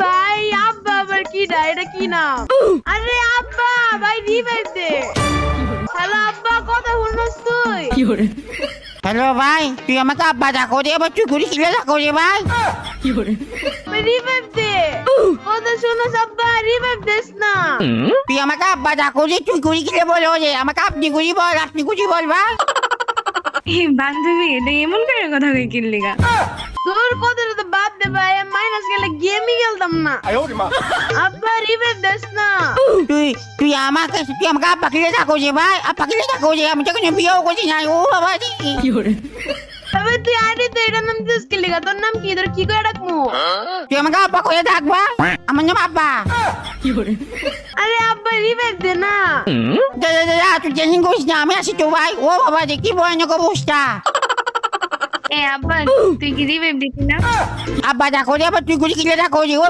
ভাই আব্বা আবার কি না, এটা কি নাম? আরে আব্বা ভাই রিভাইভ দে। হ্যালো আব্বা, কথা শুনছস তুই? হ্যালো ভাই, তুই আমাকে আব্বা ডাকো রে, আবার তুই ঘুরি কিলে ডাকো রে ভাই। রিভাইভ দে, কথা শুনছস আব্বা, রিভাইভ দেস না। তুই আমাকে আব্বা ডাকো রে, তুই ঘুরি কিলে বলো রে, আমাকে আপনি ঘুরি বল, আপনি ঘুরি বল ভাই। বান্ধবী এটা এমন করে কথা কই কিনলি গা? তোর কথাটা তো বাদ দে ভাই, মাইনাস গেলে গেমই খেলতাম না। আব্বা রিভাইভ দেস না। তুই আমাকে আব্বা কিলে ডাকো রে ভাই, আব্বা কিলে ডাকো রে, আমি তো কোনো বিয়েও করছি না। ও বাবা রে, তবে তুই আরে তো এটার নাম দিস কি লিগা? তোর নাম কি? তোর কি করে ডাকমু? তুই আমাকে আব্বা করে ডাকবা, আমার নাম আব্বা। আরে আব্বা রিভাইভ দে না। তুই টেনশন করিস না, আমি আছি তো ভাই। ও বাবা রে, কি ভয়ানক অবস্থা। এ আব্বা তুই কি রিভাইভ দিতি না? আব্বা ডাকো রে, আবার তুই ঘুরি কিলে ডাকো রে। ও